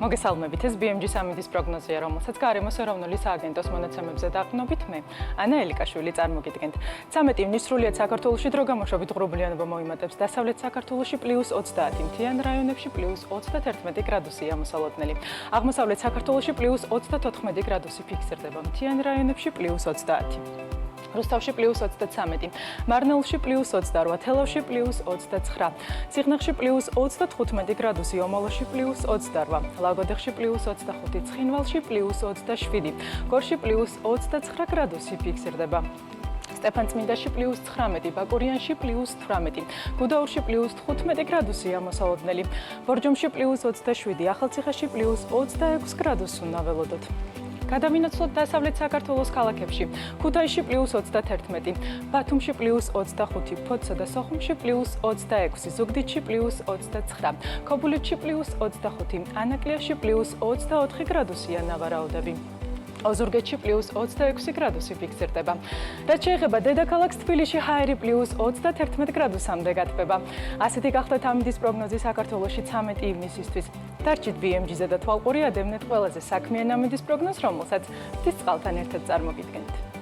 მოგესალმებით, ეს BMG სამინდის პროგნოზია, რომელსაც გარემოს ეროვნული სააგენტოს მონაცემებზე დაყრდნობით მე, ანა ელიკაშვილი წარმოგიდგენთ. 13 ივნის სრულიად საქართველოში დრო გამოშვებით ღრუბლიანობა მოიმატებს დასავლეთ საქართველოში +30, მთიან რაიონებში +31 გრადუსია მოსალოდნელი. აღმოსავლეთ საქართველოში +34 გრადუსი ფიქსირდება, მთიან რაიონებში +30. რუსთავში +33, მარნეულში +28, თელავში +29, ციხნახში +35 გრადუსი, ომოლოში +28, ლაგოდეხში +25, ცხინვალში +27, გორში +29 გრადუსი ფიქსირდება. სტეფანწმინდაში +19, ბაკურიანში +18, გუდაურში +15 გრადუსია მოსალოდნელი, ბორჯომში +27, ახალციხეში +26 გრადუსი უნდა ველოდოთ. გადავინაცვლოთ დასავლეთ საქართველოს ქალაქებში. ქუთაისში +31, ბათუმში +25, ფოთსა და სოხუმში +26, ზუგდიდში +29, ქობულეთში +25, ანაკლიაში +24 გრადუსია ნავარაუდები. ოზურგეთში +26 გრადუსი ფიქსირდება. რაც შეეხება დედაქალაქს თბილისში ჰაერი +31 გრადუსამდე გათბება. ასეთი გახლდათ ამინდის პროგნოზი საქართველოში 13 ივნისისთვის. დარჩით BMG-ზე და თვალყური ადევნეთ ყველაზე საქმიან ამინდის პროგნოზს, რომელსაც მთის წყალთან ერთად წარმოგიდგენთ.